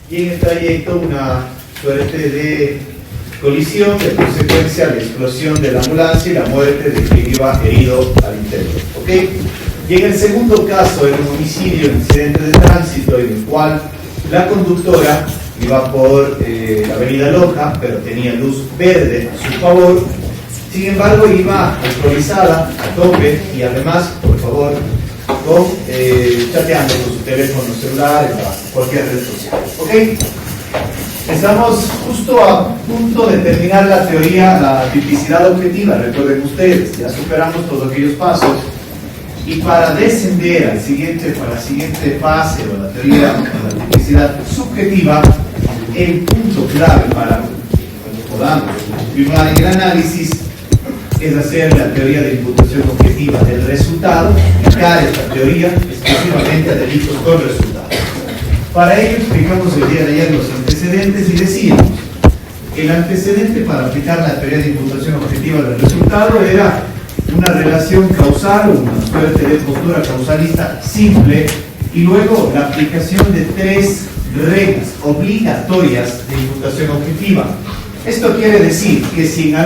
y en el trayecto una suerte de colisión, de consecuencia la explosión de la ambulancia y la muerte de quien iba herido al interior. ¿Okay? Y en el segundo caso era un homicidio, un incidente de tránsito en el cual la conductora iba por la avenida Loja, pero tenía luz verde a su favor. Sin embargo, iba alcoholizada a tope y además, por favor, chateando con su teléfono celular en cualquier red social. ¿Okay? Estamos justo a punto de terminar la teoría, la tipicidad objetiva. Recuerden ustedes, ya superamos todos aquellos pasos. Y para descender a la siguiente fase o la teoría de la tipicidad subjetiva, el punto clave para cuando podamos confirmar el análisis es hacer la teoría de imputación objetiva del resultado, aplicar esta teoría exclusivamente a delitos con resultados. Para ello explicamos el día de ayer los antecedentes y decíamos que el antecedente para aplicar la teoría de imputación objetiva del resultado era una relación causal o una suerte de postura causalista simple y luego la aplicación de tres reglas obligatorias de imputación objetiva. Esto quiere decir que si en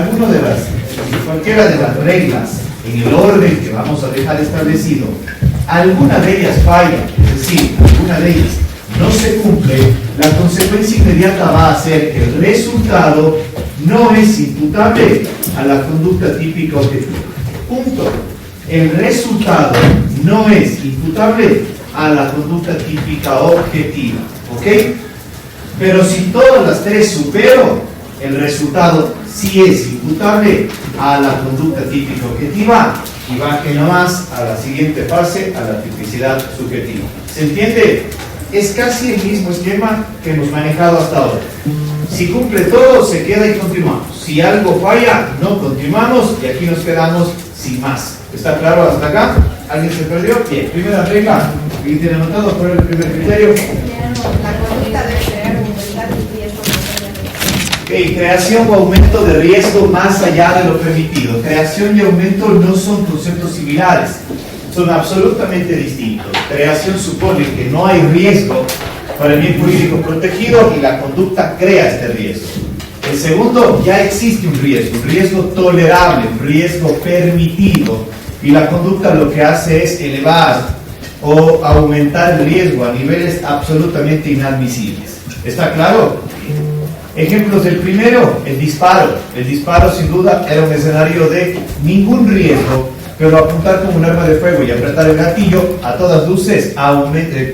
cualquiera de las reglas, en el orden que vamos a dejar establecido, alguna de ellas falla, es decir, alguna de ellas no se cumple, la consecuencia inmediata va a ser que el resultado no es imputable a la conducta típica objetiva. Punto. El resultado no es imputable a la conducta típica objetiva. ¿Ok? Pero si todas las tres supero, el resultado sí es imputable a la conducta típica objetiva y baje nomás a la siguiente fase, a la tipicidad subjetiva. ¿Se entiende? Es casi el mismo esquema que hemos manejado hasta ahora. Si cumple todo, se queda y continuamos. Si algo falla, no continuamos y aquí nos quedamos sin más. ¿Está claro hasta acá? ¿Alguien se perdió? Bien, primera regla. ¿Alguien tiene anotado cuál es el primer criterio? La conducta debe crear un riesgo. Ok, creación o aumento de riesgo más allá de lo permitido. Creación y aumento no son conceptos similares. Son absolutamente distintos. Creación supone que no hay riesgo para el bien jurídico protegido y la conducta crea este riesgo. El segundo, ya existe un riesgo tolerable, un riesgo permitido, y la conducta lo que hace es elevar o aumentar el riesgo a niveles absolutamente inadmisibles. ¿Está claro? Ejemplos del primero, el disparo. El disparo sin duda era un escenario de ningún riesgo, pero apuntar con un arma de fuego y apretar el gatillo a todas luces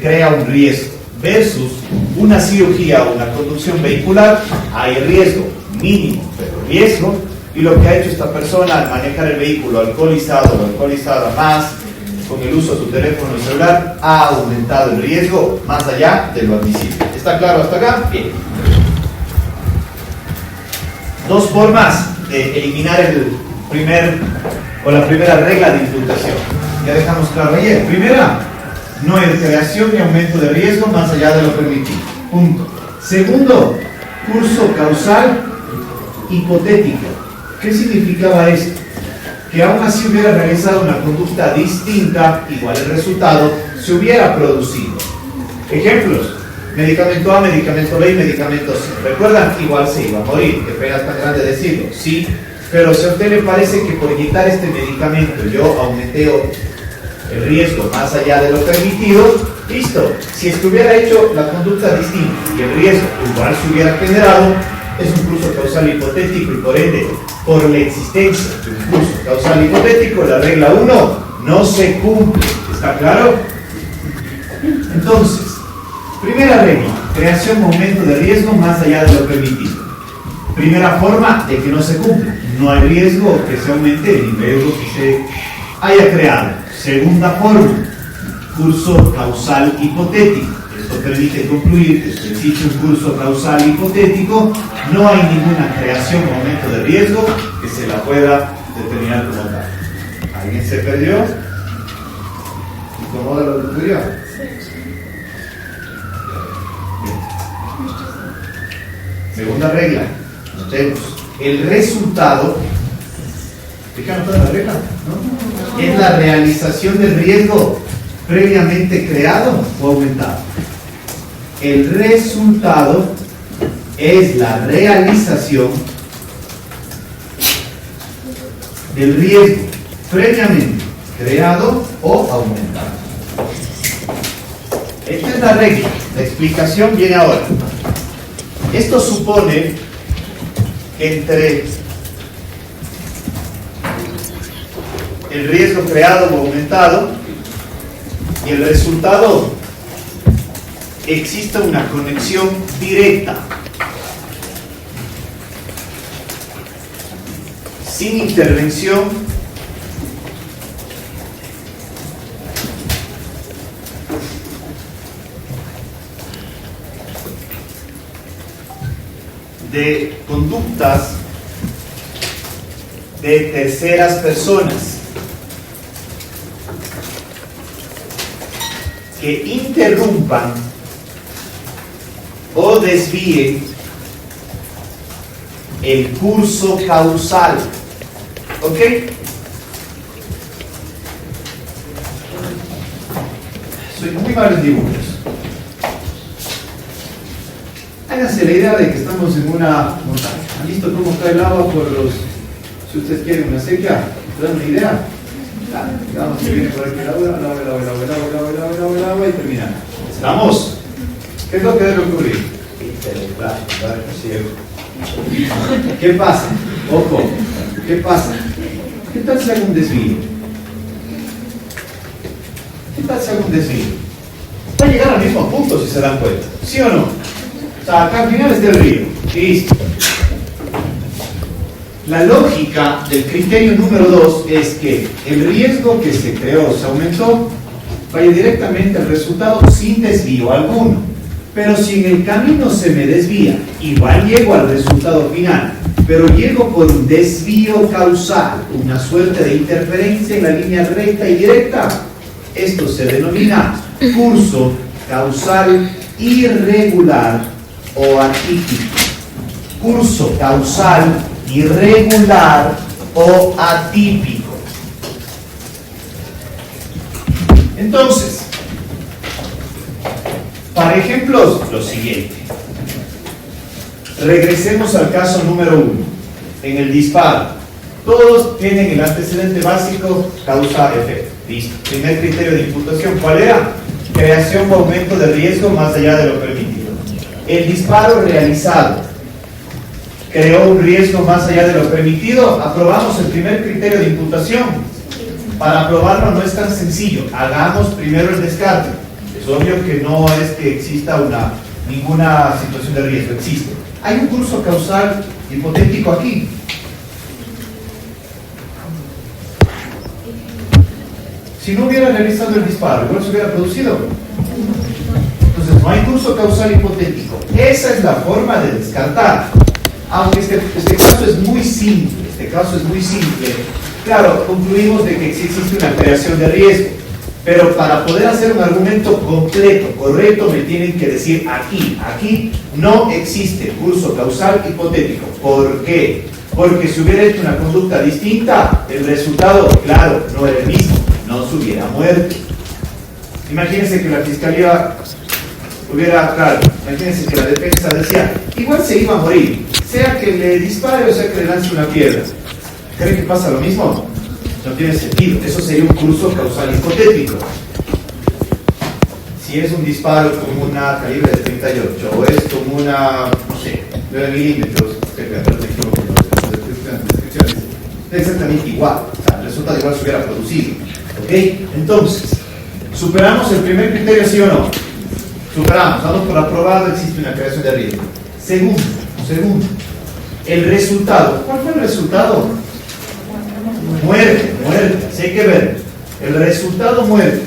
crea un riesgo. Versus una cirugía o una conducción vehicular, hay riesgo mínimo, pero riesgo, y lo que ha hecho esta persona al manejar el vehículo alcoholizado o alcoholizada más con el uso de su teléfono celular ha aumentado el riesgo más allá de lo admisible. ¿Está claro hasta acá? Bien. Dos formas de eliminar la primera regla de imputación. Ya dejamos claro ayer. Primera, no hay creación ni aumento de riesgo más allá de lo permitido. Punto. Segundo, curso causal hipotético. ¿Qué significaba esto? Que aún así hubiera realizado una conducta distinta, igual el resultado se hubiera producido. Ejemplos: medicamento A, medicamento B y medicamento C. ¿Recuerdan? Igual se iba a morir. Qué pena tan grande decirlo. Sí, pero si a usted le parece que por inyectar este medicamento yo aumenté el riesgo más allá de lo permitido, listo. Si es que hubiera hecho la conducta distinta y el riesgo igual se hubiera generado, es un curso causal hipotético y por ende, por la existencia de un curso causal hipotético, la regla 1 no se cumple. ¿Está claro? Entonces, primera regla, creación o aumento de riesgo más allá de lo permitido. Primera forma de que no se cumpla. No hay riesgo que se aumente el riesgo que se haya creado. Segunda forma, curso causal hipotético. Esto permite concluir que si existe un curso causal hipotético, no hay ninguna creación o aumento de riesgo que se la pueda determinar como tal. ¿Alguien se perdió? ¿Incomoda lo que ocurrió? Segunda regla, notemos, el resultado, ¿fijan toda la regla? ¿No? Es la realización del riesgo previamente creado o aumentado. el resultado es la realización del riesgo previamente creado o aumentado. Esta es la regla. La explicación viene ahora. Esto supone que entre el riesgo creado o aumentado y el resultado existe una conexión directa, sin intervención de conductas de terceras personas que interrumpan o desvíen el curso causal. ¿Ok? Soy muy malos dibujos. Háganse la idea de que estamos en una montaña. ¿Han visto cómo cae el agua por los... Si ustedes quieren una sequía, ¿te dan una idea? Digamos que viene por aquí el agua, el agua y termina. ¿Estamos? ¿Qué es lo que debe ocurrir? ¿Qué pasa? Ojo, ¿qué pasa? ¿Qué tal si hago un desvío? ¿Qué tal si hago un desvío? Va a llegar al mismo punto si se dan cuenta, ¿sí o no? O sea, acá al final está el río. Listo. La lógica del criterio número 2 es que el riesgo que se creó, se aumentó, vaya directamente al resultado sin desvío alguno. Pero si en el camino se me desvía, igual llego al resultado final, pero llego por un desvío causal, una suerte de interferencia en la línea recta y directa, esto se denomina curso causal irregular o atípico. Curso causal irregular o atípico. Entonces, para ejemplos, lo siguiente. Regresemos al caso número 1. En el disparo, todos tienen el antecedente básico causa-efecto. Listo. Primer criterio de imputación, ¿cuál era? Creación o aumento de riesgo más allá de lo permitido. El disparo realizado creó un riesgo más allá de lo permitido. Aprobamos el primer criterio de imputación. Para aprobarlo no es tan sencillo. Hagamos primero el descarte. Es obvio que no es que exista ninguna situación de riesgo. Existe. Hay un curso causal hipotético aquí. Si no hubiera realizado el disparo, igual se hubiera producido. Entonces no hay curso causal hipotético. Esa es la forma de descartar. Aunque este caso es muy simple, claro, concluimos de que sí existe una creación de riesgo, pero para poder hacer un argumento completo, correcto, me tienen que decir aquí no existe curso causal hipotético. ¿Por qué? Porque si hubiera hecho una conducta distinta, el resultado, claro, no era el mismo, no se hubiera muerto. Imagínense que la fiscalía imagínense que la defensa decía, igual se iba a morir, sea que le dispare o sea que le lance una piedra. ¿Creen que pasa lo mismo? No tiene sentido. Eso sería un curso causal hipotético. Si es un disparo con una calibre de 38 o es como una, no sé, 9 milímetros, exactamente igual. O sea, el resultado igual se hubiera producido. ¿Ok? Entonces, ¿superamos el primer criterio, sí o no? Superamos, damos por aprobado, existe una creación de riesgo. Segundo, el resultado. ¿Cuál fue el resultado? Muerte. Si hay que ver, el resultado muerte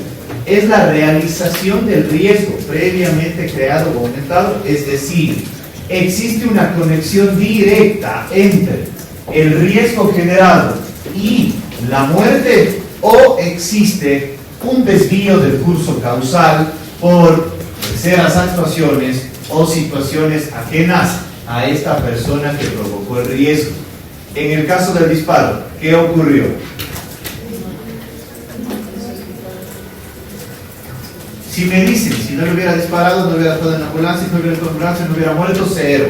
es la realización del riesgo previamente creado o aumentado, es decir, existe una conexión directa entre el riesgo generado y la muerte, o existe un desvío del curso causal por terceras actuaciones o situaciones ajenas a esta persona que provocó el riesgo. En el caso del disparo, ¿qué ocurrió? Si me dicen, si no le hubiera disparado, no hubiera estado en la ambulancia, no hubiera estado en la ambulancia, no hubiera muerto, cero.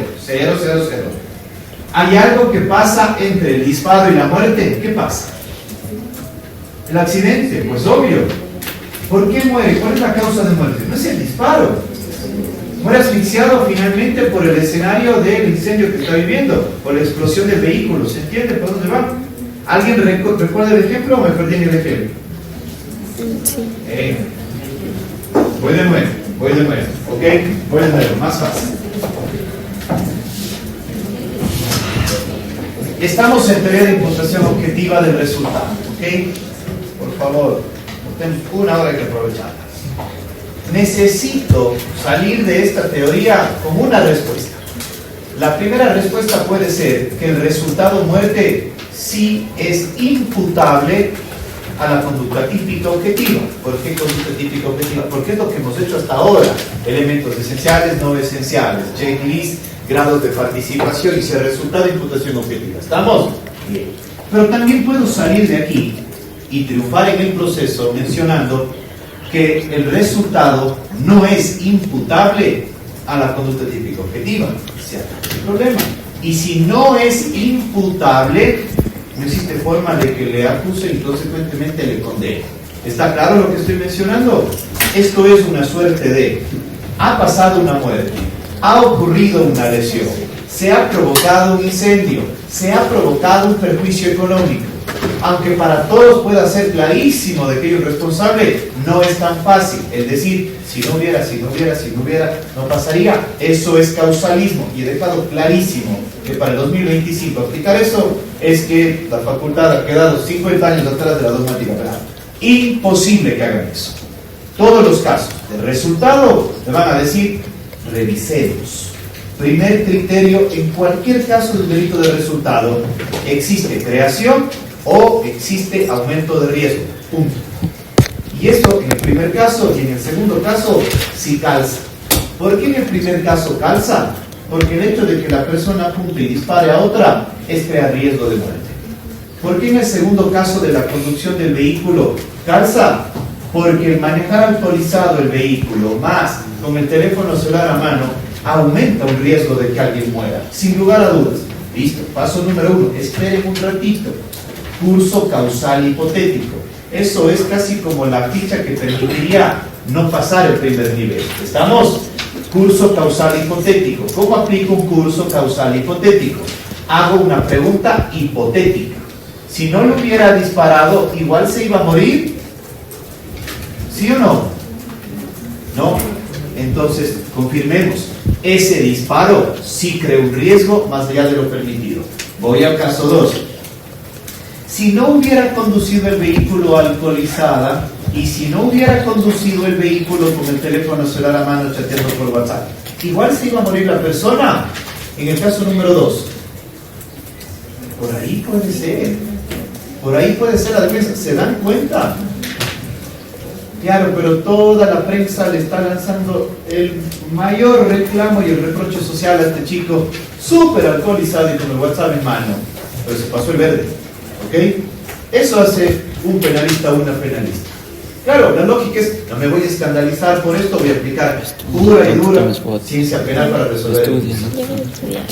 ¿Hay algo que pasa entre el disparo y la muerte? ¿Qué pasa? El accidente, pues obvio. ¿Por qué muere? ¿Cuál es la causa de muerte? No es el disparo. Muere asfixiado finalmente por el escenario del incendio que está viviendo, por la explosión del vehículo. ¿Se entiende por dónde va? ¿Alguien recuerda el ejemplo o me perdí en el ejemplo? Sí. Voy de nuevo, ¿ok? Voy de nuevo, más fácil. Estamos en teoría de imputación objetiva del resultado, ¿ok? Por favor, tenemos una hora que aprovecharla. Necesito salir de esta teoría con una respuesta. La primera respuesta puede ser que el resultado muerte sí es imputable a la conducta típica objetiva. ¿Por qué conducta típica objetiva? Porque es lo que hemos hecho hasta ahora. Elementos esenciales, no esenciales, checklist, grados de participación y si el resultado de imputación objetiva. ¿Estamos? Bien. Pero también puedo salir de aquí y triunfar en el proceso mencionando que el resultado no es imputable a la conducta típica objetiva. O sea, no hay problema. Y si no es imputable, no existe forma de que le acuse y consecuentemente le condene. ¿Está claro lo que estoy mencionando? Esto es una suerte de: ha pasado una muerte, ha ocurrido una lesión, se ha provocado un incendio, se ha provocado un perjuicio económico. Aunque para todos pueda ser clarísimo de que hay un responsable, no es tan fácil. Es decir, si no hubiera, no pasaría. Eso es causalismo. Y he dejado clarísimo que para el 2025 aplicar eso es que la facultad ha quedado 50 años atrás de la dogmática penal. Imposible que hagan eso. Todos los casos de resultado le van a decir: revisemos. Primer criterio, en cualquier caso de un delito de resultado, existe creación o existe aumento de riesgo. Punto. Y eso en el primer caso, y en el segundo caso sí calza. ¿Por qué en el primer caso calza? Porque el hecho de que la persona apunte y dispare a otra es crear riesgo de muerte. ¿Por qué en el segundo caso de la conducción del vehículo calza? Porque el manejar alcoholizado el vehículo más con el teléfono celular a mano aumenta un riesgo de que alguien muera, sin lugar a dudas. Listo, paso número 1, esperen un ratito. Curso causal hipotético. Eso es casi como la ficha que permitiría no pasar el primer nivel. ¿Estamos? Curso causal hipotético. ¿Cómo aplico un curso causal hipotético? Hago una pregunta hipotética. Si no le hubiera disparado, ¿igual se iba a morir? ¿Sí o no? No. Entonces, confirmemos. Ese disparo sí crea un riesgo más allá de lo permitido. Voy al caso 2. Si no hubiera conducido el vehículo alcoholizada y si no hubiera conducido el vehículo con el teléfono celular a mano chateando por WhatsApp, ¿igual se iba a morir la persona? En el caso número 2. Por ahí puede ser. Por ahí puede ser la defensa. ¿Se dan cuenta? Claro, pero toda la prensa le está lanzando el mayor reclamo y el reproche social a este chico súper alcoholizado y con el WhatsApp en mano. Pero se pasó el verde. ¿Ok? Eso hace un penalista o una penalista. Claro, la lógica es: no me voy a escandalizar por esto, voy a aplicar pura y dura ciencia penal para resolver el caso.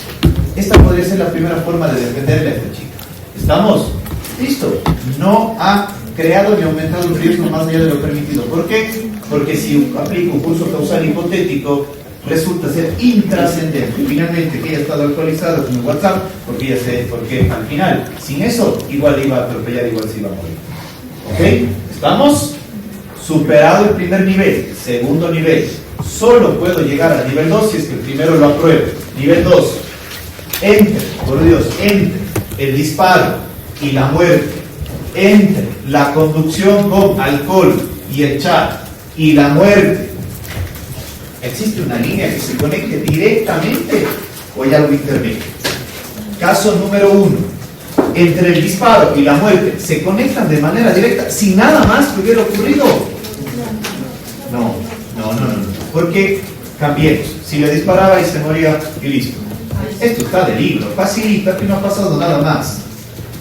Esta podría ser la primera forma de defenderle a esta chica. ¿Estamos? Listo. No ha creado ni aumentado un riesgo más allá de lo permitido. ¿Por qué? Porque si aplico un curso causal hipotético, resulta ser intrascendente. Finalmente, que ella ha estado alcoholizada con el WhatsApp, porque al final, sin eso, igual iba a atropellar, igual se iba a morir. ¿Ok? ¿Estamos? Superado el primer nivel. Segundo nivel. Solo puedo llegar al nivel 2 si es que el primero lo apruebo. Nivel 2. Entre, por Dios, entre el disparo y la muerte, entre la conducción con alcohol y el chat y la muerte, ¿existe una línea que se conecte directamente o hay algo intermedio? Caso número 1. Entre el disparo y la muerte, ¿se conectan de manera directa sin nada más que hubiera ocurrido? No. Porque cambiemos. Si le disparaba y se moría y listo. Esto está de libro, facilita que no ha pasado nada más.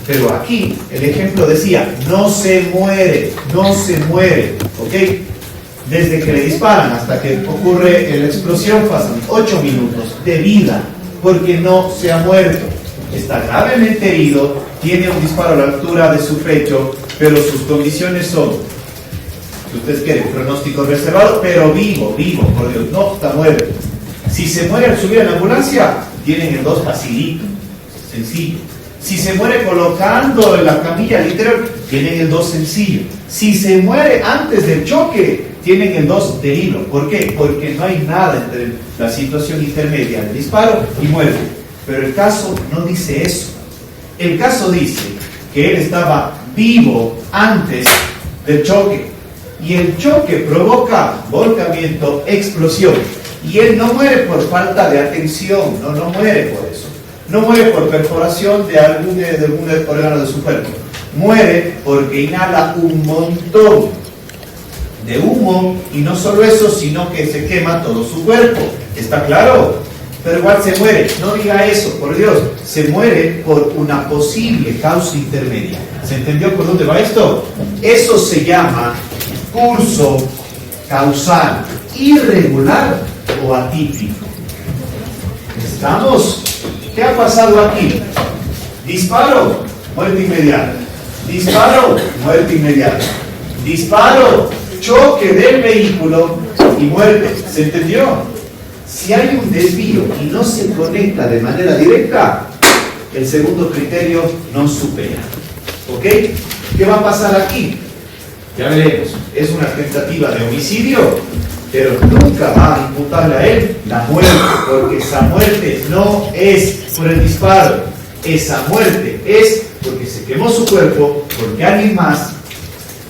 Pero aquí el ejemplo decía: no se muere, ¿ok? Desde que le disparan hasta que ocurre la explosión pasan 8 minutos de vida, porque no se ha muerto. Está gravemente herido, tiene un disparo a la altura de su pecho, pero sus condiciones son, si ustedes quieren, pronóstico reservado, pero vivo, por Dios, no está muerto. Si se muere al subir a la ambulancia, tienen el 2 facilito, sencillo. Si se muere colocando en la camilla literal, tienen el 2 sencillo. Si se muere antes del choque, tienen el 2 de hilo. ¿Por qué? Porque no hay nada entre la situación intermedia del disparo y muerte. Pero el caso no dice eso. El caso dice que él estaba vivo antes del choque. Y el choque provoca volcamiento, explosión. Y él no muere por falta de atención, no muere por eso. No muere por perforación de algún órgano de su cuerpo. Muere porque inhala un montón de humo, y no solo eso, sino que se quema todo su cuerpo. ¿Está claro? Pero igual se muere. No diga eso, por Dios. Se muere por una posible causa intermedia. ¿Se entendió por dónde va esto? Eso se llama curso causal irregular o atípico. ¿Estamos? ¿Qué ha pasado aquí? Disparo, muerte inmediata. Disparo, muerte inmediata. Disparo, choque del vehículo y muerte. ¿Se entendió? Si hay un desvío y no se conecta de manera directa, el segundo criterio no supera. ¿Ok? ¿Qué va a pasar aquí? Ya veremos. Es una tentativa de homicidio, pero nunca va a imputarle a él la muerte, porque esa muerte no es por el disparo. Esa muerte es porque se quemó su cuerpo, porque alguien más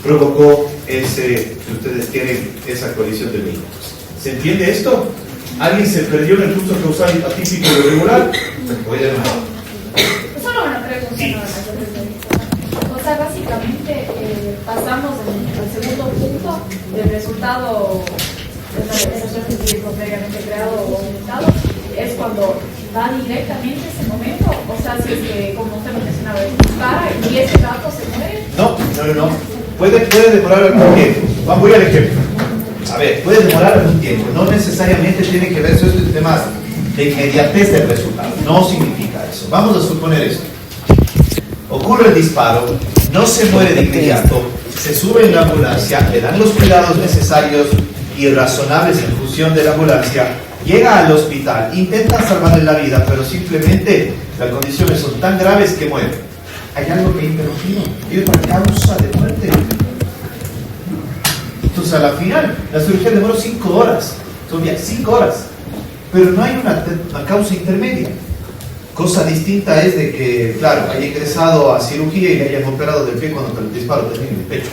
provocó ese, si ustedes quieren, esa colisión de vehículos. ¿Se entiende esto? ¿Alguien se perdió en el curso causal atípico y irregular? Voy de nuevo. Solo una pregunta. Sí. O sea, básicamente pasamos al segundo punto del resultado de la físico previamente creado o aumentado, es cuando va directamente ese momento. O sea, si es que, como usted lo mencionaba, dispara y ese dato se muere. No. Puede demorar algún tiempo. Voy al ejemplo. A ver, puede demorar algún tiempo. No necesariamente tiene que ver eso en temas de inmediatez del resultado. No significa eso. Vamos a suponer esto. Ocurre el disparo, no se muere de inmediato, se sube en la ambulancia, le dan los cuidados necesarios y razonables en función de la ambulancia, llega al hospital, intentan salvarle la vida, pero simplemente las condiciones son tan graves que muere. Hay algo que ha interrumpido, hay otra causa de muerte. Entonces, a la final, la cirugía demoró 5 horas, son ya 5 horas, pero no hay una causa intermedia. Cosa distinta es de que, claro, haya ingresado a cirugía y le hayan operado del pie cuando el disparo termina en el pecho.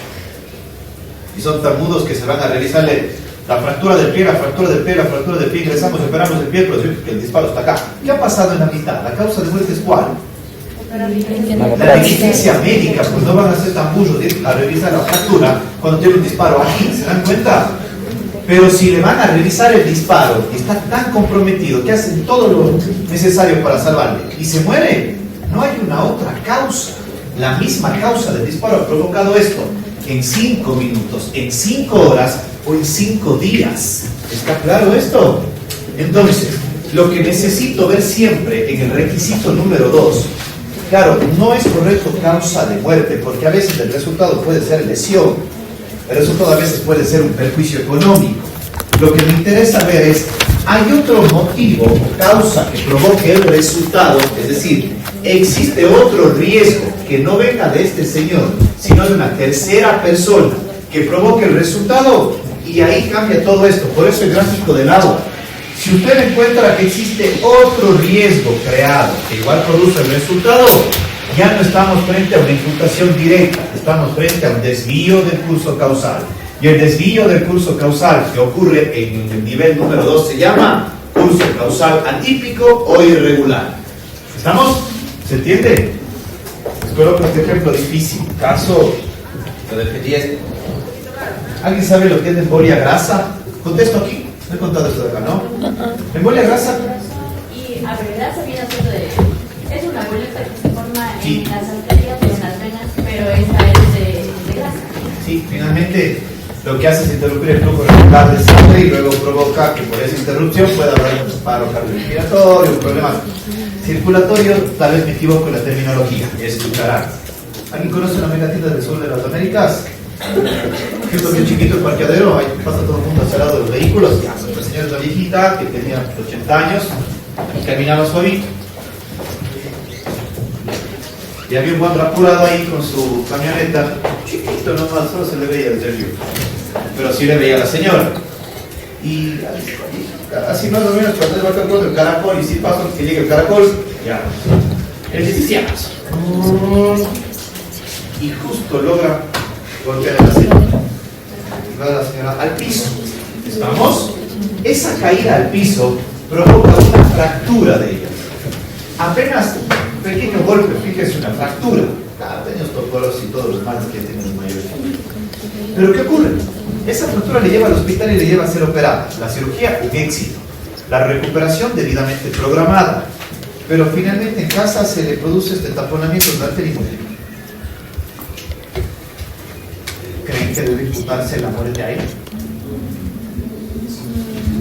Y son tan mudos que se van a realizarle la fractura del pie, la fractura del pie, la fractura del pie, ingresamos, operamos el pie, pero el disparo está acá. ¿Qué ha pasado en la mitad? ¿La causa de muerte es cuál? La negligencia médica, pues no van a ser tan burros a revisar la fractura cuando tiene un disparo aquí, ¿se dan cuenta? Pero si le van a revisar el disparo, está tan comprometido que hacen todo lo necesario para salvarle y se muere, no hay una otra causa. La misma causa del disparo ha provocado esto en 5 minutos, en 5 horas o en 5 días. ¿Está claro esto? Entonces, lo que necesito ver siempre en el requisito número 2, claro, no es correcto causa de muerte, porque a veces el resultado puede ser lesión. El resultado a veces puede ser un perjuicio económico. Lo que me interesa ver es, ¿hay otro motivo o causa que provoque el resultado? Es decir, ¿existe otro riesgo que no venga de este señor, sino de una tercera persona que provoque el resultado? Y ahí cambia todo esto. Por eso el gráfico del agua. Si usted encuentra que existe otro riesgo creado que igual produce el resultado, ya no estamos frente a una imputación directa, estamos frente a un desvío del curso causal. Y el desvío del curso causal que ocurre en el nivel número 2 se llama curso causal atípico o irregular. ¿Estamos? ¿Se entiende? Les coloco este ejemplo difícil. Caso de FDS. ¿Alguien sabe lo que es embolia grasa? Contesto aquí. No he contado esto de acá, ¿no? Embolia grasa. Y a verdad se viene haciendo de... Es una boleta que se forma Sí. en las arterias o en las venas, pero esta es de grasa. Sí, finalmente lo que hace es interrumpir el flujo regular de sangre y luego provoca que por esa interrupción pueda haber un paro cardiorrespiratorio, un problema circulatorio. Tal vez me equivoco en la terminología, es cucaracha. ¿Alguien conoce la megatinta del sur de las Américas? Ejemplo bien chiquito, el parqueadero, ahí pasa todo el mundo hacia el lado de los vehículos. Ya, nuestra señora es una viejita que tenía 80 años y caminaba suavito. Y había un buen apurado ahí con su camioneta, chiquito nomás, solo se le veía desde arriba, pero sí le veía a la señora. Y así más o menos cuando va calculando el caracol, y si pasa que llega el caracol, ya, él dice, sí, y justo logra golpear a la señora. Y va la señora al piso. ¿Estamos? Esa caída al piso provoca una fractura de ella. Apenas un pequeño golpe, fíjese, una fractura. Claro, tenía osteoporosis y todos los males que tienen los mayores. Pero ¿qué ocurre? Esa fractura le lleva al hospital y le lleva a ser operada. La cirugía, un éxito. La recuperación debidamente programada. Pero finalmente en casa se le produce este taponamiento de arteria y muere. ¿Creen que debe imputarse la muerte a él?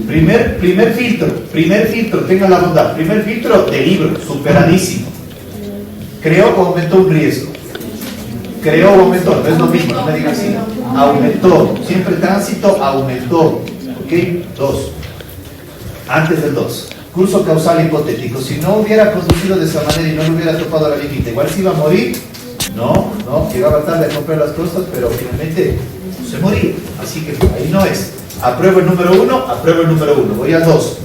Primer filtro, tengan la bondad. Primer filtro de libro, superadísimo. ¿Creó o aumentó un riesgo? Creó o aumentó, no es lo mismo, no me digan así. Aumentó, siempre tránsito aumentó. ¿Ok? 2. Antes del 2. Curso causal hipotético. Si no hubiera producido de esa manera y no le hubiera topado a la viejita, igual se iba a morir. No, llegaba tarde a comprar las cosas, pero finalmente se moría. Así que ahí no es. Apruebo el número 1, apruebo el número 1. Voy al 2.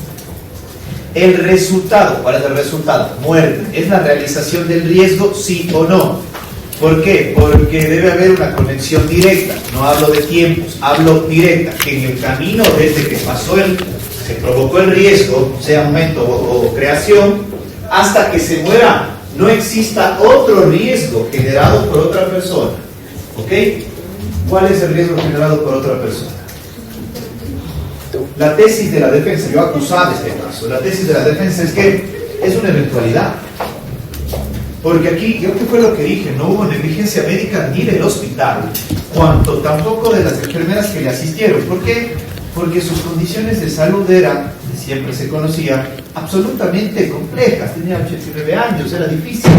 El resultado, ¿cuál es el resultado? Muerte. ¿Es la realización del riesgo, sí o no? ¿Por qué? Porque debe haber una conexión directa. No hablo de tiempos, hablo directa. Que en el camino desde que se provocó el riesgo, sea aumento o creación, hasta que se muera, no exista otro riesgo generado por otra persona. ¿Ok? ¿Cuál es el riesgo generado por otra persona? La tesis de la defensa, yo acusaba este caso, la tesis de la defensa es que es una eventualidad. Porque aquí, yo qué fue lo que dije, no hubo negligencia médica ni del hospital, cuanto tampoco de las enfermeras que le asistieron. ¿Por qué? Porque sus condiciones de salud eran, siempre se conocía, absolutamente complejas. Tenía 89 años, era difícil.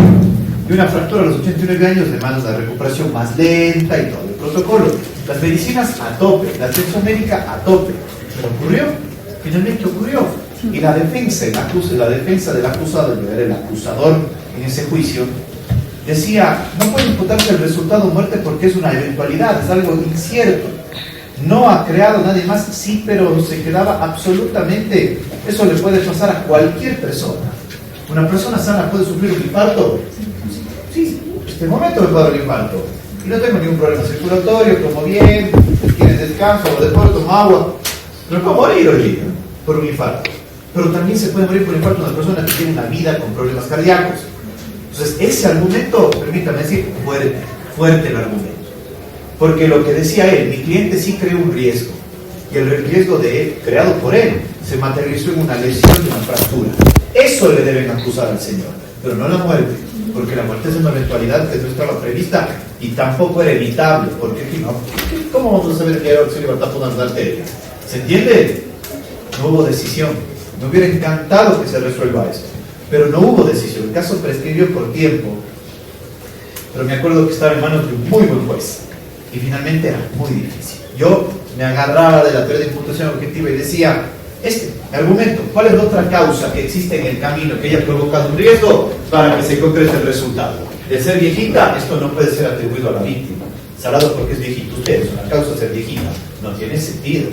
Y una fractura a los 89 años demanda una recuperación más lenta y todo el protocolo. Las medicinas a tope, la atención médica a tope. Pero ocurrió, finalmente ocurrió. Y la defensa del acusado, yo era el acusador en ese juicio, decía, no puede imputarse el resultado muerte porque es una eventualidad, es algo incierto. No ha creado nadie más, sí, pero se quedaba absolutamente, eso le puede pasar a cualquier persona. Una persona sana puede sufrir un infarto. Sí, en este momento me puede dar un infarto. Y no tengo ningún problema circulatorio, como bien, tienes descanso, o después tomo agua. Pero puedo morir hoy día por un infarto. Pero también se puede morir por un infarto una persona que tiene una vida con problemas cardíacos. Entonces, ese argumento, permítame decir, fuerte el argumento. Porque lo que decía él, mi cliente sí creó un riesgo. Y el riesgo de él, creado por él, se materializó en una lesión y una fractura. Eso le deben acusar al señor, pero no la muerte. Porque la muerte es una eventualidad que no estaba prevista y tampoco era evitable. Porque no, ¿cómo vamos a saber que era opción de taponar la arteria? ¿Se entiende? No hubo decisión. Me hubiera encantado que se resuelva esto, pero no hubo decisión. El caso prescribió por tiempo, pero me acuerdo que estaba en manos de un muy buen juez y finalmente era muy difícil. Yo me agarraba de la teoría de imputación objetiva y decía, mi argumento, ¿cuál es la otra causa que existe en el camino que haya provocado un riesgo para que se concrete el resultado? De ser viejita, esto no puede ser atribuido a la víctima. Salado porque es viejito. Usted es una causa de ser viejita. No tiene sentido.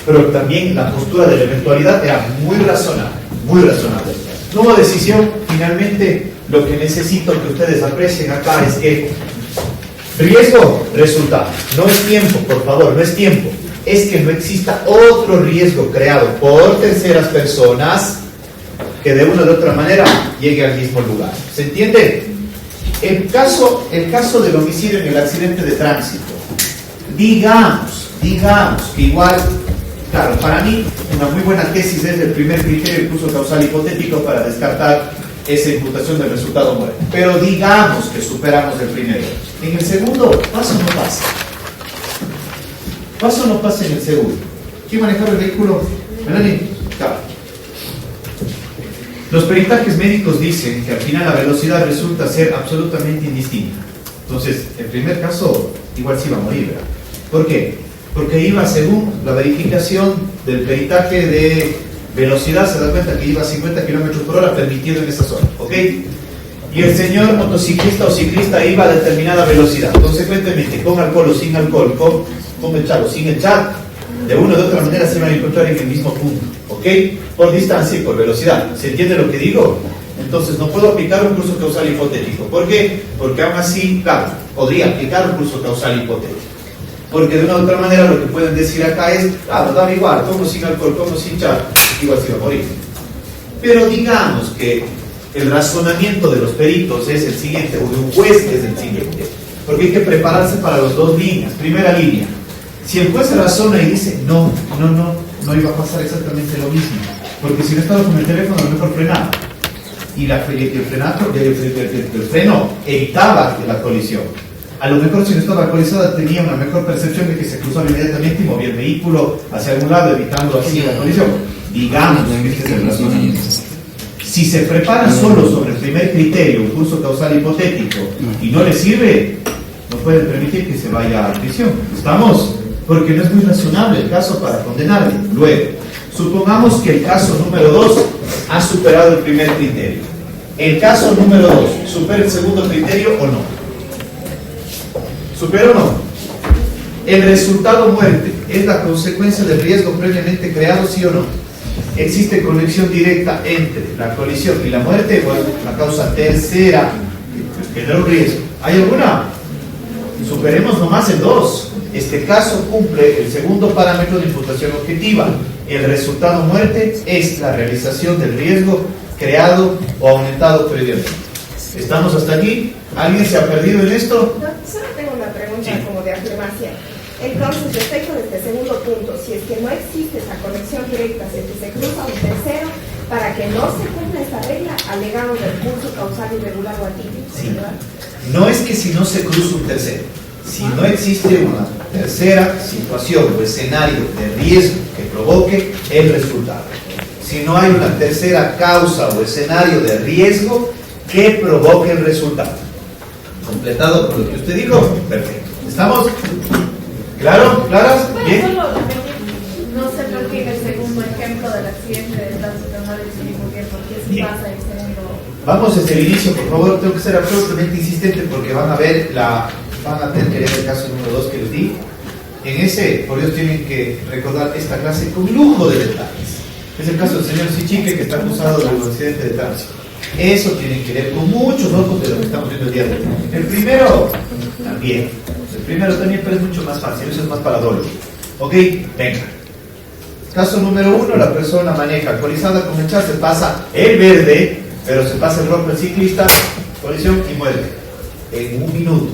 Pero también la postura de la eventualidad era muy razonable, muy razonable. No hubo decisión. Finalmente, lo que necesito que ustedes aprecien acá es que riesgo, resultado. No es tiempo, por favor, no es tiempo. Es que no exista otro riesgo creado por terceras personas que de una u otra manera llegue al mismo lugar. ¿Se entiende? El caso del homicidio en el accidente de tránsito. Digamos que igual, claro, para mí una muy buena tesis es el primer criterio, el curso causal hipotético para descartar esa imputación del resultado muerte. Pero digamos que superamos el primero. En el segundo, ¿pasa o no pasa? ¿Pasa o no pasa en el seguro? ¿Quién manejaba el vehículo? Melanie. Claro. Los peritajes médicos dicen que al final la velocidad resulta ser absolutamente indistinta. Entonces, el primer caso igual sí iba a morir, ¿verdad? ¿Por qué? Porque iba según la verificación del peritaje de velocidad, se da cuenta que iba a 50 kilómetros por hora permitido en esa zona, ¿ok? Y el señor motociclista o ciclista iba a determinada velocidad. Consecuentemente, con alcohol o sin alcohol, con echar o sin echar, de una u otra manera se van a encontrar en el mismo punto, ¿ok? Por distancia y por velocidad. ¿Se entiende lo que digo? Entonces no puedo aplicar un curso causal hipotético. ¿Por qué? Porque aún así, claro, podría aplicar un curso causal hipotético. Porque de una u otra manera lo que pueden decir acá es, claro, da igual, como sin alcohol, como sin char, igual se va a morir. Pero digamos que el razonamiento de los peritos es el siguiente, o de un juez es el siguiente, porque hay que prepararse para las dos líneas. Primera línea, si el juez razona y dice, no iba a pasar exactamente lo mismo, porque si no estaba con el teléfono, a lo mejor frenaba. Y el freno evitaba la colisión. A lo mejor si no estaba alcoholizada tenía una mejor percepción de que se cruzaba inmediatamente y movía el vehículo hacia algún lado, evitando así la colisión. Digamos que este es el razonamiento. Si se prepara solo sobre el primer criterio, un curso causal hipotético, y no le sirve, no pueden permitir que se vaya a prisión. ¿Estamos? Porque no es muy razonable el caso para condenarle. Luego, supongamos que el caso número 2 ha superado el primer criterio. ¿El caso número 2 supera el segundo criterio o no? ¿Supera o no? ¿El resultado muerte es la consecuencia del riesgo previamente creado, sí o no? ¿Existe conexión directa entre la colisión y la muerte? Bueno, la causa tercera que genera un riesgo. ¿Hay alguna? Superemos nomás el 2. Este caso cumple el segundo parámetro de imputación objetiva. El resultado muerte es la realización del riesgo creado o aumentado previamente. ¿Estamos hasta aquí? ¿Alguien se ha perdido en esto? No, solo tengo una pregunta Sí. como de afirmación. Entonces, respecto de este segundo punto, si es que no existe esa conexión directa, si es que se cruza un tercero, para que no se cumpla esta regla, alegamos recurso causal irregular o atípico, Sí. ¿verdad? No es que si no se cruza un tercero, si no existe una tercera situación o escenario de riesgo que provoque el resultado. Si no hay una tercera causa o escenario de riesgo que provoque el resultado. ¿Completado por lo que usted dijo? Perfecto. ¿Estamos? ¿Claro? ¿Claras? Bueno, ¿Bien? solo no se prefiere el segundo ejemplo del accidente de tránsito, no le decimos por qué, porque si Bien. pasa el segundo. Vamos desde el inicio, por favor. Tengo que ser absolutamente insistente porque van a ver van a tener que ver el caso número 2 que les di. En ese, por Dios, tienen que recordar esta clase con lujo de detalles. Es el caso del señor Sichique, que está acusado de un accidente de tránsito. Eso tiene que ver con muchos ojos de lo que estamos viendo el día de hoy. El primero también, pero es mucho más fácil, eso es más para dolo. Ok, venga. Caso número 1, la persona maneja alcoholizada, con el chat se pasa el verde, pero se pasa el rojo el ciclista, colisión y muerte. En un minuto.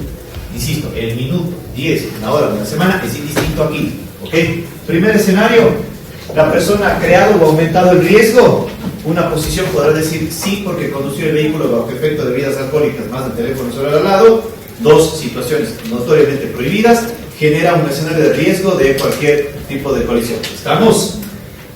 Insisto, el minuto, 10, una hora, una semana es indistinto aquí. Ok, primer escenario, la persona ha creado o aumentado el riesgo. Una posición podrá decir sí porque condució el vehículo bajo efecto de bebidas alcohólicas más el teléfono sobre al lado. 2 situaciones notoriamente prohibidas. Genera un escenario de riesgo de cualquier tipo de colisión. ¿Estamos?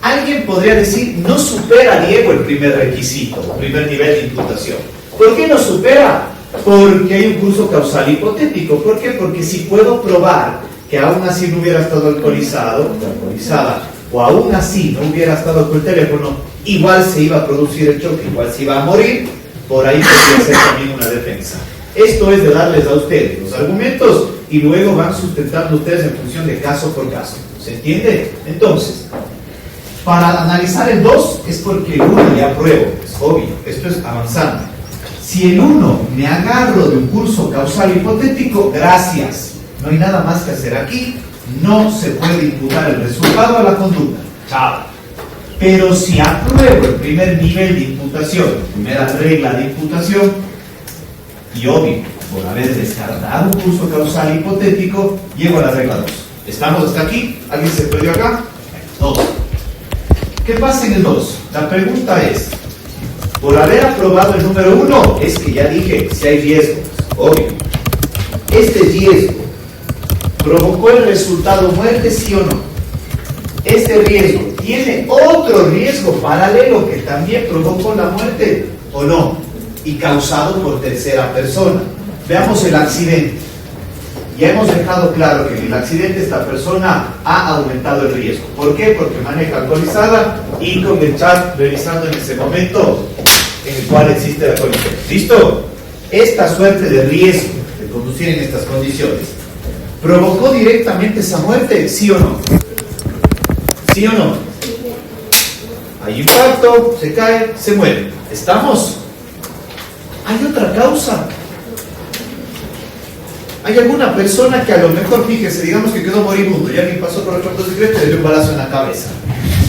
Alguien podría decir no supera, Diego, el primer requisito, el primer nivel de imputación. ¿Por qué no supera? Porque hay un curso causal hipotético. ¿Por qué? Porque si puedo probar que aún así no hubiera estado alcoholizado o alcoholizada, o aún así no hubiera estado con el teléfono, igual se iba a producir el choque, igual se iba a morir, por ahí podría ser también una defensa. Esto es de darles a ustedes los argumentos y luego van sustentando ustedes en función de caso por caso. ¿Se entiende? Entonces, para analizar el 2 es porque el 1 ya pruebo, es obvio, esto es avanzando. Si el 1 me agarro de un curso causal hipotético, gracias, no hay nada más que hacer aquí, no se puede imputar el resultado a la conducta. Chao. Pero si apruebo el primer nivel de imputación, primera regla de imputación, y obvio, por haber descartado un curso causal hipotético, llego a la regla 2. ¿Estamos hasta aquí? ¿Alguien se perdió acá? 2. ¿Qué pasa en el 2? La pregunta es, por haber aprobado el número 1, es que ya dije si hay riesgo, obvio. Este riesgo ¿Provocó el resultado muerte, sí o no? Este riesgo tiene otro riesgo paralelo que también provocó la muerte, ¿o no? Y causado por tercera persona. Veamos el accidente. Ya hemos dejado claro que en el accidente esta persona ha aumentado el riesgo. ¿Por qué? Porque maneja alcoholizada y con el chat revisando en ese momento en el cual existe la colisión. ¿Listo? Esta suerte de riesgo de conducir en estas condiciones, ¿provocó directamente esa muerte? ¿Sí o no? ¿Sí o no? Hay impacto, se cae, se muere. ¿Estamos? ¿Hay otra causa? ¿Hay alguna persona que a lo mejor, fíjese, digamos que quedó moribundo y alguien pasó por el cuarto secreto y le dio un balazo en la cabeza?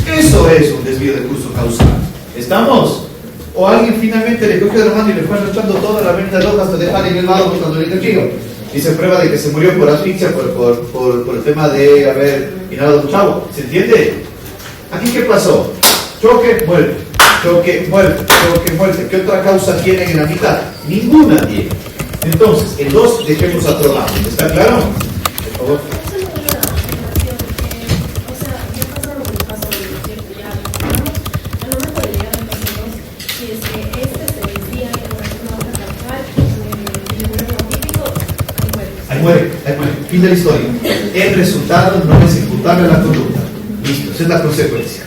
Eso es un desvío de curso causal. ¿Estamos? O alguien finalmente le cogió de la mano y le fue arrastrando toda la venta loca hasta dejar en el lado cuando le cayó. Y se prueba de que se murió por asfixia, por el tema de haber inhalado un chavo. ¿Se entiende? ¿Aquí qué pasó? Choque, muerte. Choque, muerte. Choque, muerte. ¿Qué otra causa tienen en la mitad? Ninguna tiene. Entonces, el 2 dejemos a otro lado. ¿Está claro? Por favor. Muere. Fin de la historia. El resultado no es imputable a la conducta. Listo, esa es la consecuencia.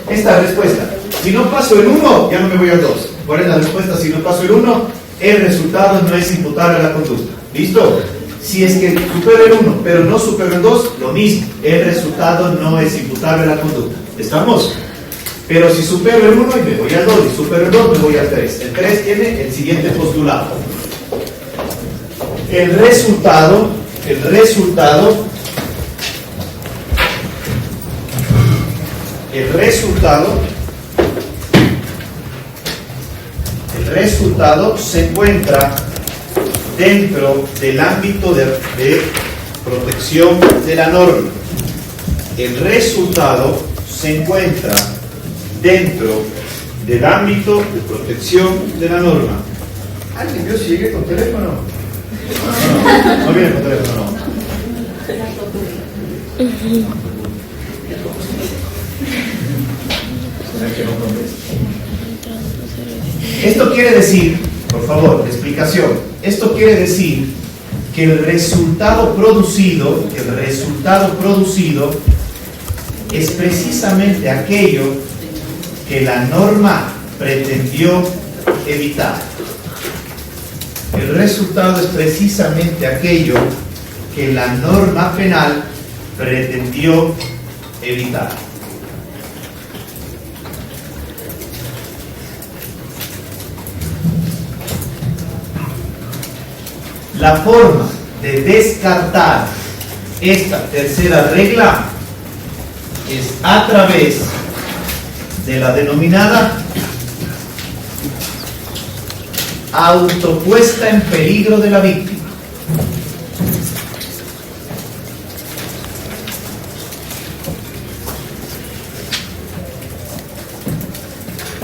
Esta respuesta, si no paso el 1, ya no me voy al 2. ¿Cuál es la respuesta? Si no paso el 1, el resultado no es imputable a la conducta. ¿Listo? Si es que supero el 1, pero no supero el 2, lo mismo. El resultado no es imputable a la conducta. ¿Estamos? Pero si supero el 1 y me voy al 2, y supero el 2, me voy al 3. El 3 tiene el siguiente postulado. El resultado se encuentra dentro del ámbito de protección de la norma. El resultado se encuentra dentro del ámbito de protección de la norma. ¿Alguien vio si llegué con teléfono? No viene con teléfono, no. Esto quiere decir, por favor, explicación. Esto quiere decir que el resultado producido es precisamente aquello que la norma pretendió evitar. El resultado es precisamente aquello que la norma penal pretendió evitar. La forma de descartar esta tercera regla es a través de la denominada autopuesta en peligro de la víctima.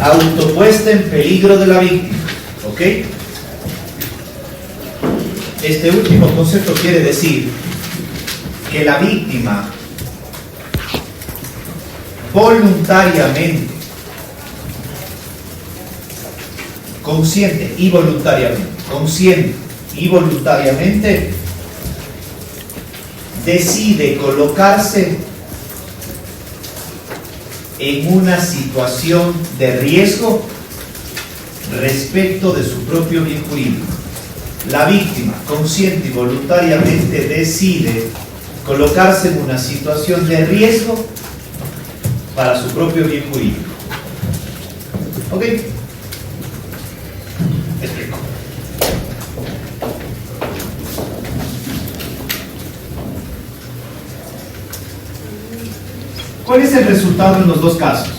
Autopuesta en peligro de la víctima. ¿Ok? Este último concepto quiere decir que la víctima voluntariamente, consciente y voluntariamente decide colocarse en una situación de riesgo respecto de su propio bien jurídico. La víctima, consciente y voluntariamente, decide colocarse en una situación de riesgo para su propio bien jurídico. ¿Ok? Explico. ¿Cuál es el resultado en los dos casos?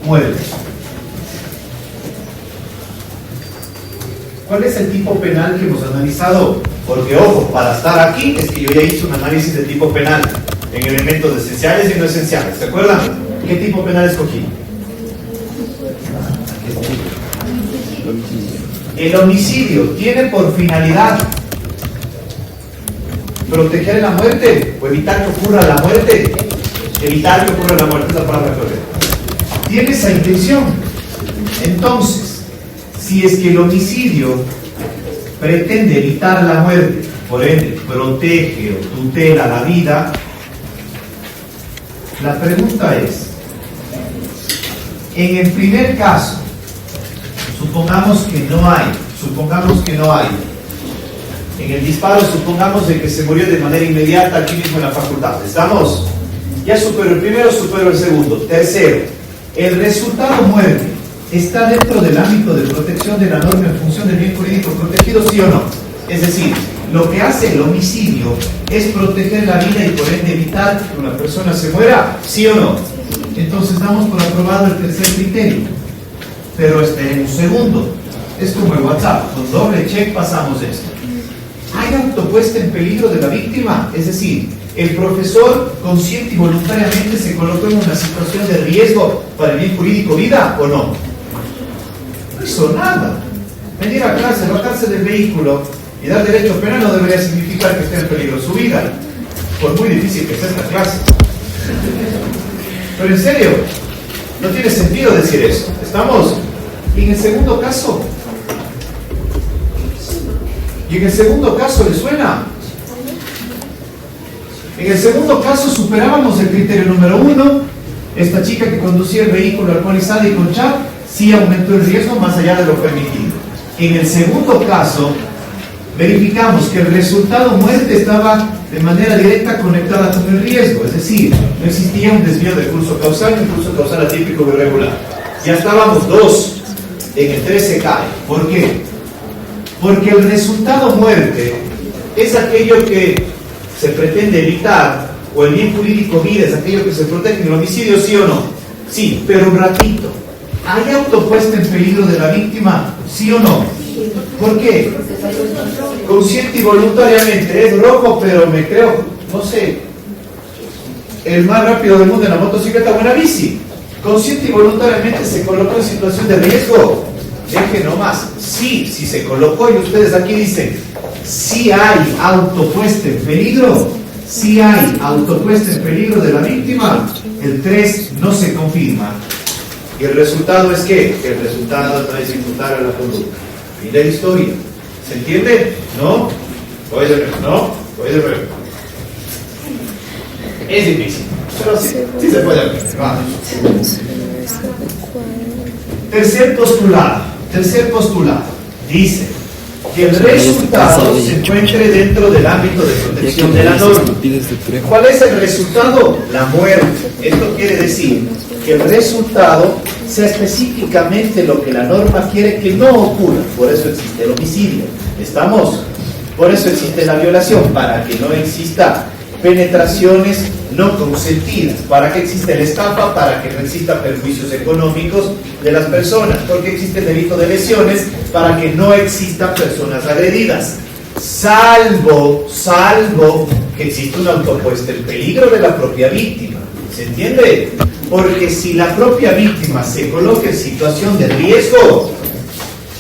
Muerte. ¿Cuál es el tipo penal que hemos analizado? Porque, ojo, para estar aquí es que yo ya hice un análisis de tipo penal en elementos esenciales y no esenciales. ¿Se acuerdan? ¿Qué tipo penal escogí? El homicidio tiene por finalidad ¿Proteger la muerte o evitar que ocurra la muerte? Evitar que ocurra la muerte es la palabra correcta. Tiene esa intención. Entonces, si es que el homicidio pretende evitar la muerte, por ende, protege o tutela la vida, la pregunta es, en el primer caso, supongamos que no hay, en el disparo supongamos de que se murió de manera inmediata aquí mismo en la facultad, ¿estamos? Ya superó el primero, superó el segundo. Tercero, el resultado muerte está dentro del ámbito de protección de la norma en función del bien jurídico protegido, ¿sí o no? Es decir, lo que hace el homicidio es proteger la vida y por ende evitar que una persona se muera, ¿sí o no? Entonces damos por aprobado el tercer criterio. Pero esperen un segundo. Es como el WhatsApp, con doble check pasamos esto. ¿Hay autopuesta en peligro de la víctima? Es decir, ¿el profesor consciente y voluntariamente se colocó en una situación de riesgo para el bien jurídico vida o no? No hizo nada. Venir a clase, bajarse del vehículo y dar derecho penal no debería significar que esté en peligro su vida, por muy difícil que sea esta clase. Pero en serio, no tiene sentido decir eso. ¿Estamos? Y en el segundo caso, ¿le suena? En el segundo caso superábamos el criterio número 1. Esta chica que conducía el vehículo alcoholizada y con chat sí aumentó el riesgo más allá de lo permitido. En el segundo caso, verificamos que el resultado muerte estaba de manera directa conectada con el riesgo, es decir, no existía un desvío del curso causal, un curso causal atípico o irregular. Ya estábamos 2, en el 3 se cae. ¿Por qué? Porque el resultado muerte es aquello que se pretende evitar, o el bien jurídico vida es aquello que se protege en el homicidio, ¿sí o no? Sí, pero un ratito. ¿Hay autopuesta en peligro de la víctima? ¿Sí o no? ¿Por qué? Consciente y voluntariamente. Es rojo, pero me creo, no sé, el más rápido del mundo en la motocicleta o en la bici. Consciente y voluntariamente se colocó en situación de riesgo. Deje nomás. Sí, si se colocó y ustedes aquí dicen, sí hay autopuesta en peligro, sí hay autopuesta en peligro de la víctima, el 3 no se confirma. Y el resultado es que el resultado no es imputar a la conducta. Fin de la historia. ¿Se entiende? ¿No? Voy de nuevo. ¿No? Voy de nuevo. Es difícil, pero sí se puede aprender. Vamos. Tercer postulado. Dice que el resultado se encuentre dentro del ámbito de protección de la norma. ¿Cuál es el resultado? La muerte. Esto quiere decir que el resultado sea específicamente lo que la norma quiere que no ocurra. Por eso existe el homicidio. ¿Estamos? Por eso existe la violación, para que no exista penetraciones no consentidas, para que existe la estafa, para que no exista perjuicios económicos de las personas, porque existe el delito de lesiones, para que no existan personas agredidas, salvo que exista una autopuesta en peligro de la propia víctima. ¿Se entiende? Porque si la propia víctima se coloca en situación de riesgo,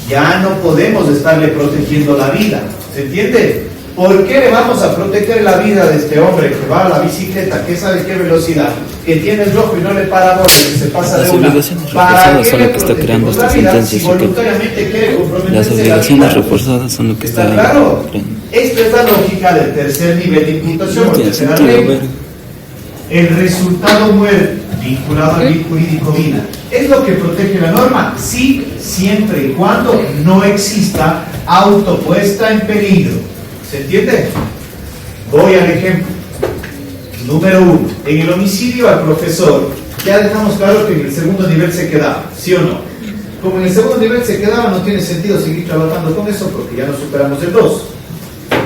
ya no podemos estarle protegiendo la vida. ¿Se entiende? ¿Por qué le vamos a proteger la vida de este hombre que va a la bicicleta, que sabe qué velocidad, que tiene el rojo y no le para bola y se pasa de una? ¿Para qué le protegemos la vida si voluntariamente quiere comprometerse la vida? Las reforzadas son lo que está claro. Esta es la lógica del tercer nivel de imputación. El resultado muerte vinculado al bien jurídico vida ¿es lo que protege la norma? Sí, siempre y cuando no exista autopuesta en peligro. ¿Se entiende? Voy al ejemplo. Número 1. En el homicidio al profesor, ya dejamos claro que en el segundo nivel se quedaba, ¿sí o no? Como en el segundo nivel se quedaba, no tiene sentido seguir trabajando con eso porque ya no superamos el 2.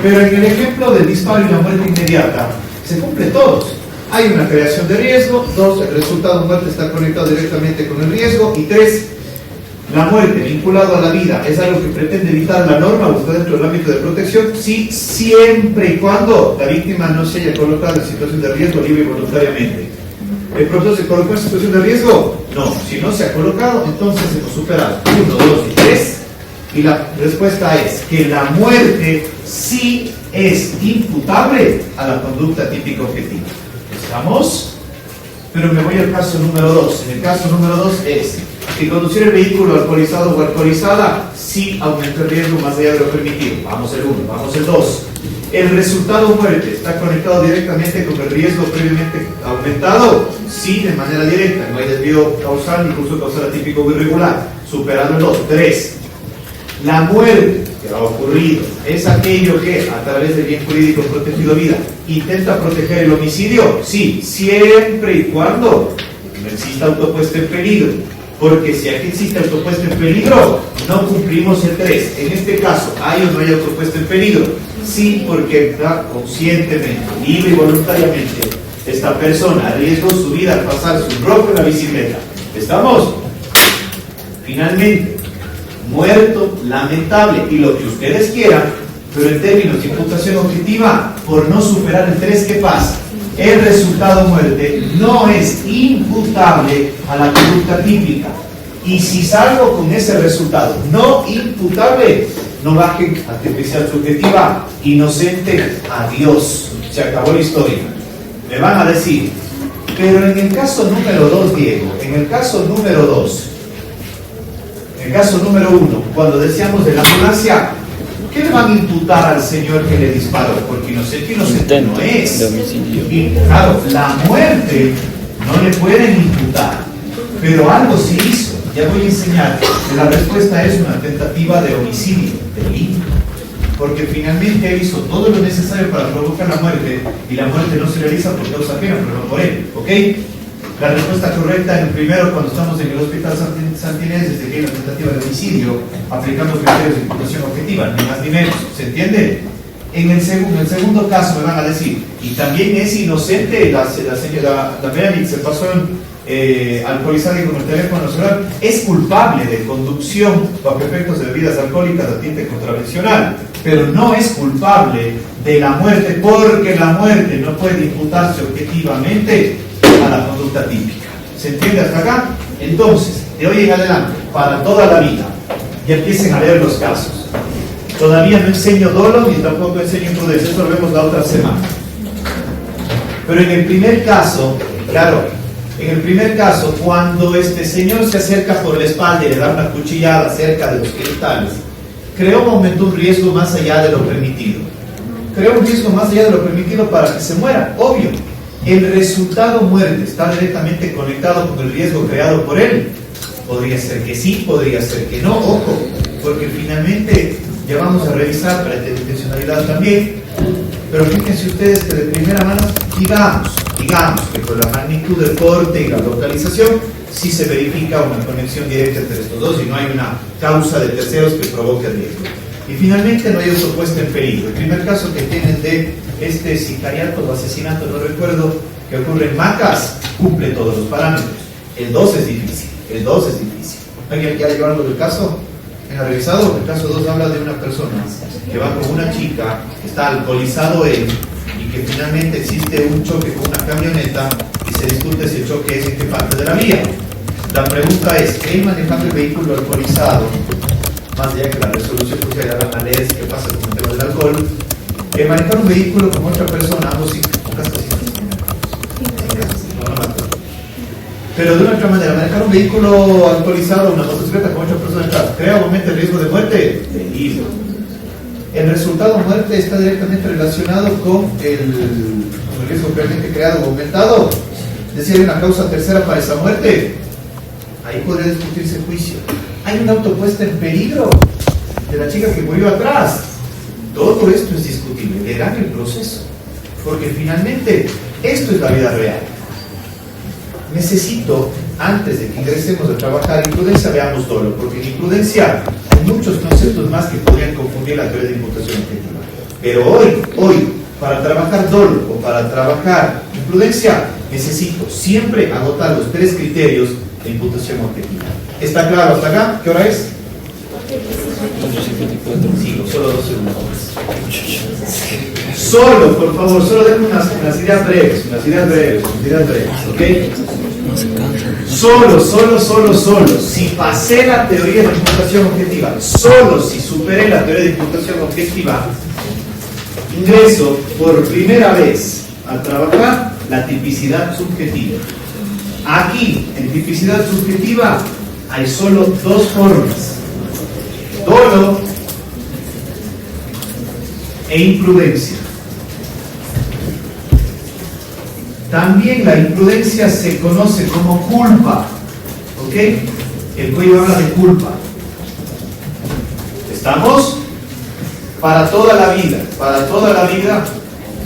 Pero en el ejemplo del disparo y la muerte inmediata, se cumple todos. Hay una creación de riesgo. 2. El resultado de muerte está conectado directamente con el riesgo. Y 3. La muerte vinculado a la vida es algo que pretende evitar la norma o está dentro del ámbito de protección, sí, siempre y cuando la víctima no se haya colocado en situación de riesgo libre y voluntariamente. ¿El profesor se colocó en situación de riesgo? No. Si no se ha colocado, entonces hemos superado 1, 2 y 3 Y la respuesta es que la muerte sí es imputable a la conducta típica objetiva. ¿Estamos? Pero me voy al caso número 2. En el caso número 2 es que conducir el vehículo alcoholizado o alcoholizada sí aumenta el riesgo más allá de lo permitido. Vamos el 1, vamos el 2. El resultado muerte está conectado directamente con el riesgo previamente aumentado. Sí, de manera directa. No hay desvío causal ni curso causal atípico o irregular. Superando el 2. 3. La muerte que ha ocurrido es aquello que, a través del bien jurídico protegido vida, intenta proteger el homicidio. Sí, siempre y cuando no exista autopuesta en peligro. Porque si aquí existe autopuesta en peligro, no cumplimos el 3. En este caso, ¿hay o no hay autopuesta en peligro? Sí, porque conscientemente, libre y voluntariamente, esta persona arriesgó su vida al pasar su ropa en la bicicleta. ¿Estamos? Finalmente, muerto, lamentable, y lo que ustedes quieran, pero en términos de imputación objetiva, por no superar el 3, ¿qué pasa? El resultado muerte no es imputable a la conducta típica. Y si salgo con ese resultado no imputable, no bajen a TPC subjetiva, inocente, adiós, se acabó la historia. Me van a decir, pero en el caso número 2, Diego, en el caso número 2, en el caso número 1, cuando decíamos de la ambulancia, ¿qué le van a imputar al señor que le disparó? Porque inocente no es. Y claro, la muerte no le pueden imputar, pero algo sí hizo. Ya voy a enseñar que la respuesta es una tentativa de homicidio, delito. Porque finalmente él hizo todo lo necesario para provocar la muerte, y la muerte no se realiza por causa ajena, pero no por él. ¿Ok? La respuesta correcta en el primero, cuando estamos en el hospital Santinés, es de que hay una tentativa de homicidio, aplicando criterios de imputación objetiva, ni más ni menos. ¿Se entiende? En el segundo caso me van a decir, y también es inocente, la Melanie se pasó alcoholizada y con el teléfono celular, es culpable de conducción bajo efectos de bebidas alcohólicas a tinte contravencional, pero no es culpable de la muerte, porque la muerte no puede imputarse objetivamente a la conducta típica. ¿Se entiende hasta acá? Entonces, de hoy en adelante, para toda la vida, ya empiecen a leer los casos. Todavía no enseño dolo ni tampoco enseño imprudencia, eso lo vemos la otra semana. Pero en el primer caso, claro, en el primer caso, cuando este señor se acerca por la espalda y le da una cuchillada cerca de los genitales, creó un momento un riesgo más allá de lo permitido. Creó un riesgo más allá de lo permitido para que se muera, obvio. El resultado muerte está directamente conectado con el riesgo creado por él. Podría ser que sí, podría ser que no, ojo, porque finalmente ya vamos a revisar para la intencionalidad también. Pero fíjense ustedes que de primera mano, digamos que por la magnitud del corte y la localización, sí se verifica una conexión directa entre estos dos y no hay una causa de terceros que provoque el riesgo. Y finalmente no hay autopuesta en peligro. El primer caso que tienen de este sicariato o asesinato, no recuerdo, que ocurre en Macas, cumple todos los parámetros. El 2 es difícil, ¿Alguien quiere llevar algo del caso? ¿Ha revisado? El caso 2 habla de una persona que va con una chica, está alcoholizado él, y que finalmente existe un choque con una camioneta y se discute si el choque es en qué parte de la vía. La pregunta es, él manejando el vehículo alcoholizado, más allá que la resolución que ya van a leer qué pasa con el tema del alcohol, que manejar un vehículo con otra persona, ambos sin cascos. Pero de una otra manera, manejar un vehículo alcoholizado, una motocicleta con otra persona detrás, ¿crea o aumenta el riesgo de muerte? Delito. El resultado muerte está directamente relacionado con el riesgo realmente creado o aumentado. Es decir, hay una causa tercera para esa muerte. Ahí podría discutirse el juicio. Hay una autopuesta en peligro de la chica que murió atrás. Todo esto es discutible. Verán el proceso. Porque finalmente, esto es la vida real. Necesito, antes de que ingresemos a trabajar imprudencia, veamos dolo, porque en imprudencia hay muchos conceptos más que podrían confundir la teoría de imputación objetiva. Pero hoy, para trabajar dolo o para trabajar imprudencia, necesito siempre agotar los 3 criterios de imputación objetiva. ¿Está claro hasta acá? ¿Qué hora es? Sigo, solo 2 segundos más. Solo, por favor, solo denme unas ideas breves, ¿ok? No se cansa. Solo. Si pasé la teoría de imputación objetiva, solo si superé la teoría de imputación objetiva, ingreso por primera vez a trabajar la tipicidad subjetiva. Aquí, en tipicidad subjetiva, hay solo dos formas: dolo e imprudencia. También la imprudencia se conoce como culpa. ¿Ok? El código habla de culpa. ¿Estamos? Para toda la vida,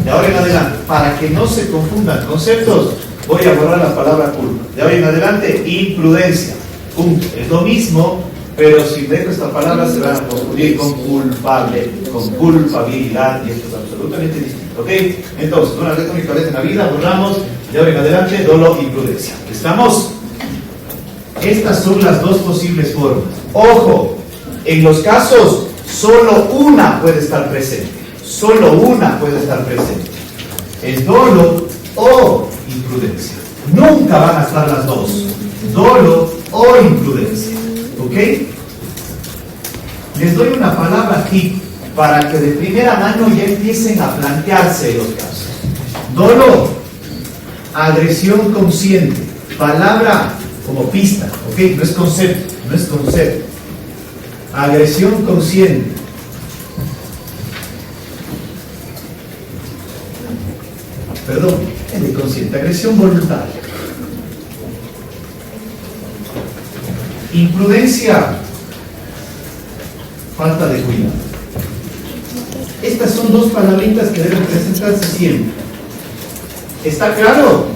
de ahora en adelante, para que no se confundan conceptos, voy a borrar la palabra culpa. De ahora en adelante, imprudencia. Punto. Es lo mismo, pero si dejo esta palabra se van a confundir con culpable, con culpabilidad, y esto es absolutamente distinto. ¿Ok? Entonces, una vez con mi cabeza en la vida, borramos, de ahora en adelante, dolo, imprudencia. ¿Estamos? Estas son las dos posibles formas. Ojo, en los casos, solo una puede estar presente. Solo una puede estar presente. Es dolo o imprudencia. Nunca van a estar las dos. Dolo o imprudencia. ¿Ok? Les doy una palabra aquí para que de primera mano ya empiecen a plantearse los casos. Dolo, agresión consciente. Palabra como pista. ¿Ok? No es concepto. Agresión consciente. Perdón, es inconsciente. Agresión voluntaria. Imprudencia, falta de cuidado. Estas son dos palabritas que deben presentarse siempre. ¿Está claro?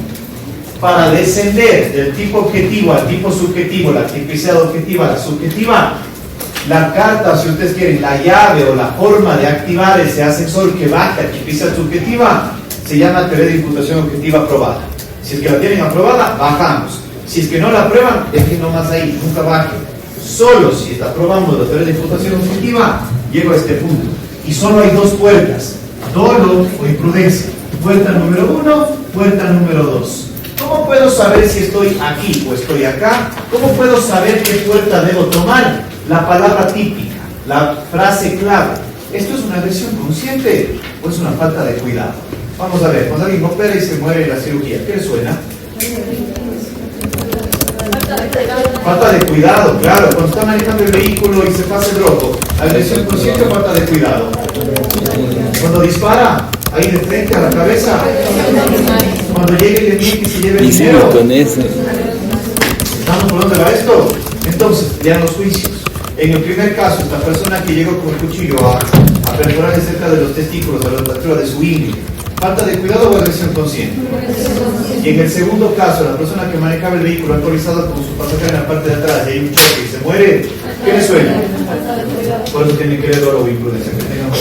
Para descender del tipo objetivo al tipo subjetivo, la tipicidad objetiva a la subjetiva, la carta, si ustedes quieren, la llave o la forma de activar ese ascensor que baja a tipicidad subjetiva, se llama teoría de imputación objetiva aprobada. Si es que la tienen aprobada, bajamos. Si es que no la aprueban, dejen nomás ahí, nunca bajen. Solo si aprobamos la teoría de imputación objetiva, llego a este punto. Y solo hay dos puertas: dolo o imprudencia. Puerta número 1, puerta número 2. ¿Cómo puedo saber si estoy aquí o estoy acá? ¿Cómo puedo saber qué puerta debo tomar? La palabra típica, la frase clave. ¿Esto es una agresión consciente o es una falta de cuidado? Vamos a ver, cuando alguien opera y se muere en la cirugía, ¿qué le suena? Falta de cuidado, claro. Cuando está manejando el vehículo y se pasa el rojo, agresión consciente o falta de cuidado. Cuando dispara, ahí de frente a la cabeza. Cuando llegue y le miente y se lleve el dinero. ¿Estamos por dónde va esto? Entonces, lean los juicios. En el primer caso, esta persona que llegó con el cuchillo a perforarle cerca de los testículos, a la altura de su ingle, ¿falta de cuidado o agresión consciente? Y en el segundo caso, la persona que manejaba el vehículo alcoholizado con su pasajero en la parte de atrás y hay un choque y se muere, ¿qué le suena? Por eso tiene que ver dolo o imprudencia. Que tengan